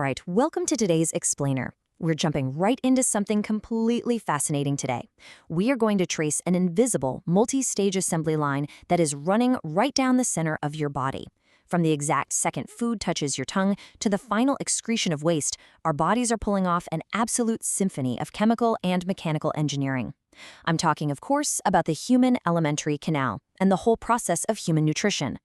right, welcome to today's Explainer. We're jumping right into something completely fascinating today. We are going to trace an invisible, multi-stage assembly line that is running right down the center of your body. From the exact second food touches your tongue to the final excretion of waste, our bodies are pulling off an absolute symphony of chemical and mechanical engineering. I'm talking, of course, about the human alimentary canal and the whole process of human nutrition.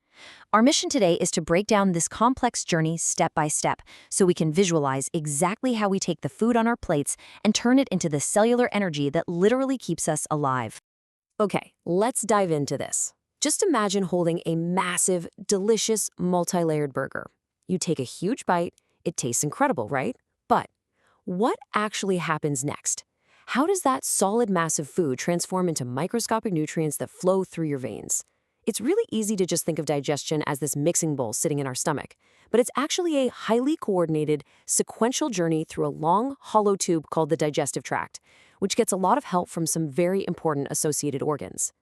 Our mission today is to break down this complex journey step by step so we can visualize exactly how we take the food on our plates and turn it into the cellular energy that literally keeps us alive. Okay, let's dive into this. Just imagine holding a massive, delicious, multi-layered burger. You take a huge bite, it tastes incredible, right? But what actually happens next? How does that solid mass of food transform into microscopic nutrients that flow through your veins? It's really easy to just think of digestion as this mixing bowl sitting in our stomach, but it's actually a highly coordinated, sequential journey through a long, hollow tube called the digestive tract, which gets a lot of help from some very important associated organs.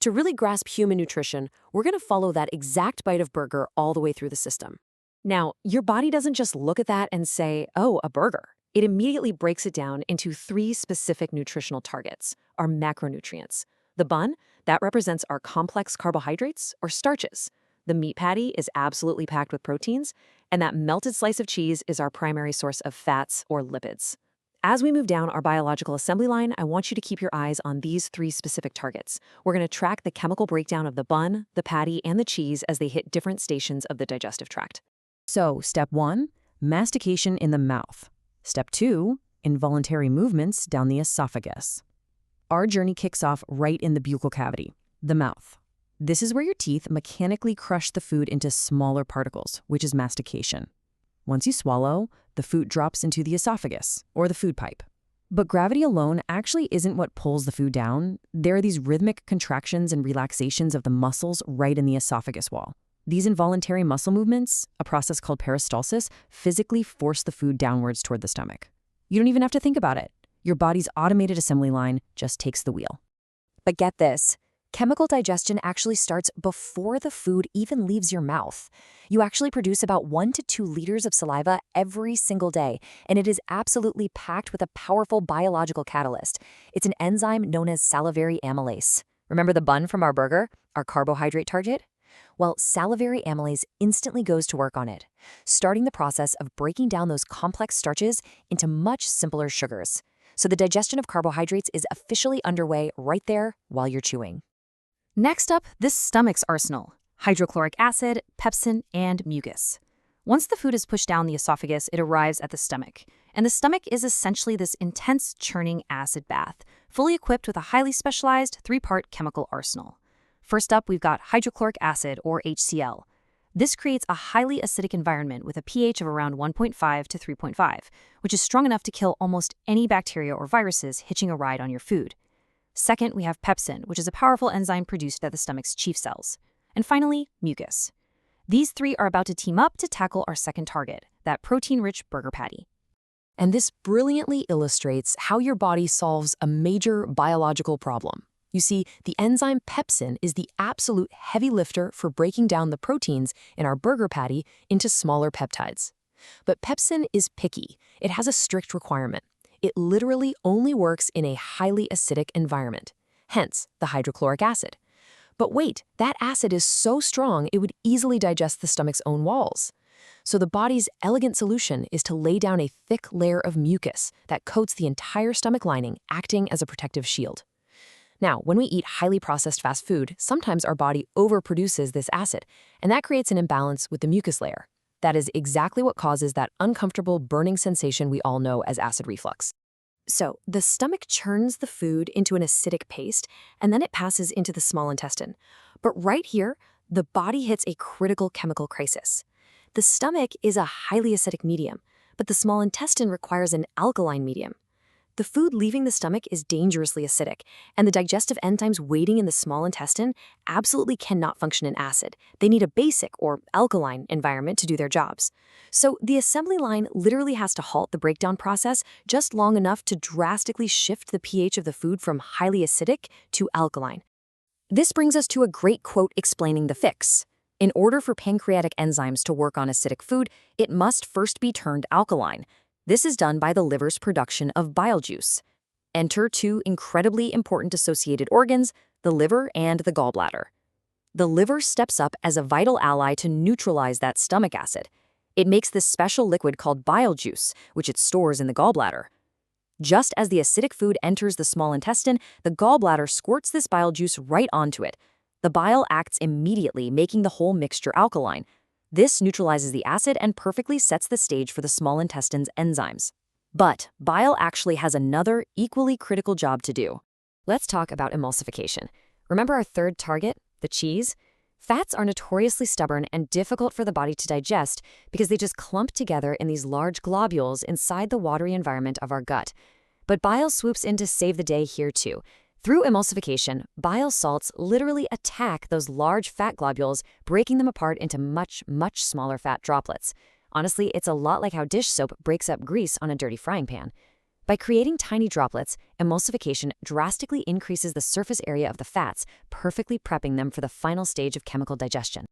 To really grasp human nutrition, we're going to follow that exact bite of burger all the way through the system. Now, your body doesn't just look at that and say, oh, a burger. It immediately breaks it down into three specific nutritional targets, our macronutrients. The bun, that represents our complex carbohydrates or starches. The meat patty is absolutely packed with proteins, and that melted slice of cheese is our primary source of fats or lipids. As we move down our biological assembly line, I want you to keep your eyes on these three specific targets. We're going to track the chemical breakdown of the bun, the patty, and the cheese as they hit different stations of the digestive tract. So, step 1, mastication in the mouth. Step 2, involuntary movements down the esophagus. Our journey kicks off right in the buccal cavity, the mouth. This is where your teeth mechanically crush the food into smaller particles, which is mastication. Once you swallow, the food drops into the esophagus, or the food pipe. But gravity alone actually isn't what pulls the food down. There are these rhythmic contractions and relaxations of the muscles right in the esophagus wall. These involuntary muscle movements, a process called peristalsis, physically force the food downwards toward the stomach. You don't even have to think about it. Your body's automated assembly line just takes the wheel. But get this, chemical digestion actually starts before the food even leaves your mouth. You actually produce about 1 to 2 liters of saliva every single day, and it is absolutely packed with a powerful biological catalyst. It's an enzyme known as salivary amylase. Remember the bun from our burger, our carbohydrate target? Well, salivary amylase instantly goes to work on it, starting the process of breaking down those complex starches into much simpler sugars. So the digestion of carbohydrates is officially underway right there while you're chewing. Next up, this stomach's arsenal: hydrochloric acid, pepsin, and mucus. Once the food is pushed down the esophagus, it arrives at the stomach. And the stomach is essentially this intense churning acid bath, fully equipped with a highly specialized 3-part chemical arsenal. First up, we've got hydrochloric acid, or HCl. This creates a highly acidic environment with a pH of around 1.5 to 3.5, which is strong enough to kill almost any bacteria or viruses hitching a ride on your food. Second, we have pepsin, which is a powerful enzyme produced at the stomach's chief cells. And finally, mucus. These three are about to team up to tackle our second target, that protein-rich burger patty. And this brilliantly illustrates how your body solves a major biological problem. You see, the enzyme pepsin is the absolute heavy lifter for breaking down the proteins in our burger patty into smaller peptides. But pepsin is picky. It has a strict requirement. It literally only works in a highly acidic environment, hence the hydrochloric acid. But wait, that acid is so strong it would easily digest the stomach's own walls. So the body's elegant solution is to lay down a thick layer of mucus that coats the entire stomach lining, acting as a protective shield. Now, when we eat highly processed fast food, sometimes our body overproduces this acid, and that creates an imbalance with the mucus layer. That is exactly what causes that uncomfortable burning sensation we all know as acid reflux. So, the stomach churns the food into an acidic paste, and then it passes into the small intestine. But right here, the body hits a critical chemical crisis. The stomach is a highly acidic medium, but the small intestine requires an alkaline medium. The food leaving the stomach is dangerously acidic, and the digestive enzymes waiting in the small intestine absolutely cannot function in acid. They need a basic or alkaline environment to do their jobs. So the assembly line literally has to halt the breakdown process just long enough to drastically shift the pH of the food from highly acidic to alkaline. This brings us to a great quote explaining the fix. In order for pancreatic enzymes to work on acidic food, it must first be turned alkaline. This is done by the liver's production of bile juice. Enter two incredibly important associated organs, the liver and the gallbladder. The liver steps up as a vital ally to neutralize that stomach acid. It makes this special liquid called bile juice, which it stores in the gallbladder. Just as the acidic food enters the small intestine, the gallbladder squirts this bile juice right onto it. The bile acts immediately, making the whole mixture alkaline. This neutralizes the acid and perfectly sets the stage for the small intestine's enzymes. But bile actually has another equally critical job to do. Let's talk about emulsification. Remember our third target, the cheese? Fats are notoriously stubborn and difficult for the body to digest because they just clump together in these large globules inside the watery environment of our gut. But bile swoops in to save the day here too. Through emulsification, bile salts literally attack those large fat globules, breaking them apart into much, much smaller fat droplets. Honestly, it's a lot like how dish soap breaks up grease on a dirty frying pan. By creating tiny droplets, emulsification drastically increases the surface area of the fats, perfectly prepping them for the final stage of chemical digestion.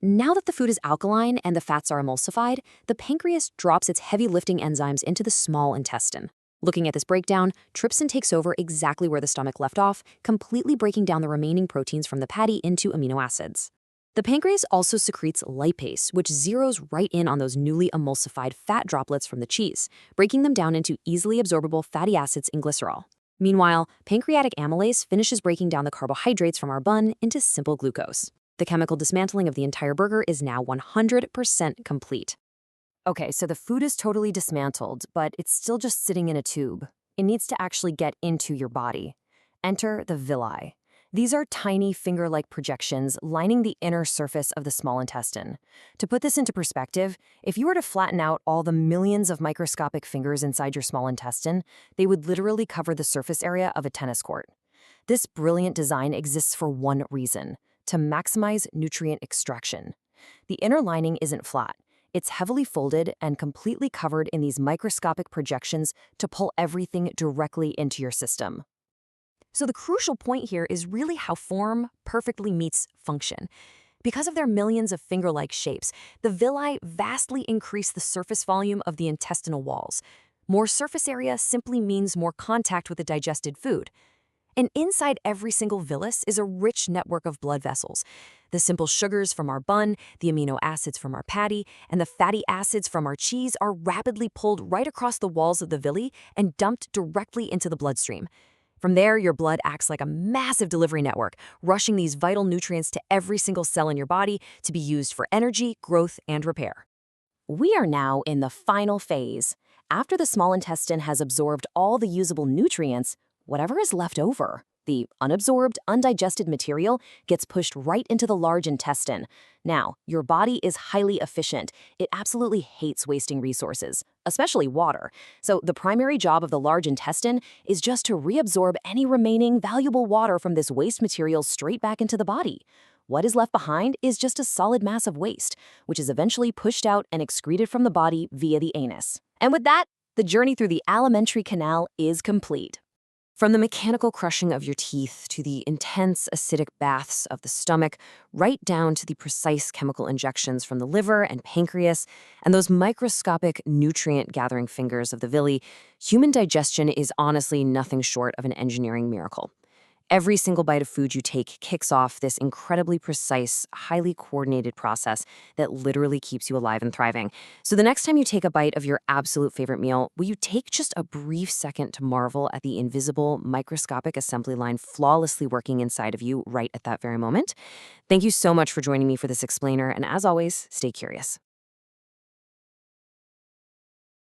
Now that the food is alkaline and the fats are emulsified, the pancreas drops its heavy-lifting enzymes into the small intestine. Looking at this breakdown, trypsin takes over exactly where the stomach left off, completely breaking down the remaining proteins from the patty into amino acids. The pancreas also secretes lipase, which zeroes right in on those newly emulsified fat droplets from the cheese, breaking them down into easily absorbable fatty acids and glycerol. Meanwhile, pancreatic amylase finishes breaking down the carbohydrates from our bun into simple glucose. The chemical dismantling of the entire burger is now 100% complete. Okay, so the food is totally dismantled, but it's still just sitting in a tube. It needs to actually get into your body. Enter the villi. These are tiny finger-like projections lining the inner surface of the small intestine. To put this into perspective, if you were to flatten out all the millions of microscopic fingers inside your small intestine, they would literally cover the surface area of a tennis court. This brilliant design exists for one reason: to maximize nutrient extraction. The inner lining isn't flat. It's heavily folded and completely covered in these microscopic projections to pull everything directly into your system. So the crucial point here is really how form perfectly meets function. Because of their millions of finger-like shapes, the villi vastly increase the surface volume of the intestinal walls. More surface area simply means more contact with the digested food. And inside every single villus is a rich network of blood vessels. The simple sugars from our bun, the amino acids from our patty, and the fatty acids from our cheese are rapidly pulled right across the walls of the villi and dumped directly into the bloodstream. From there, your blood acts like a massive delivery network, rushing these vital nutrients to every single cell in your body to be used for energy, growth, and repair. We are now in the final phase. After the small intestine has absorbed all the usable nutrients, whatever is left over, the unabsorbed, undigested material, gets pushed right into the large intestine. Now, your body is highly efficient. It absolutely hates wasting resources, especially water. So the primary job of the large intestine is just to reabsorb any remaining valuable water from this waste material straight back into the body. What is left behind is just a solid mass of waste, which is eventually pushed out and excreted from the body via the anus. And with that, the journey through the alimentary canal is complete. From the mechanical crushing of your teeth to the intense acidic baths of the stomach, right down to the precise chemical injections from the liver and pancreas, and those microscopic nutrient-gathering fingers of the villi, human digestion is honestly nothing short of an engineering miracle. Every single bite of food you take kicks off this incredibly precise, highly coordinated process that literally keeps you alive and thriving. So the next time you take a bite of your absolute favorite meal, will you take just a brief second to marvel at the invisible, microscopic assembly line flawlessly working inside of you right at that very moment? Thank you so much for joining me for this explainer, and as always, stay curious.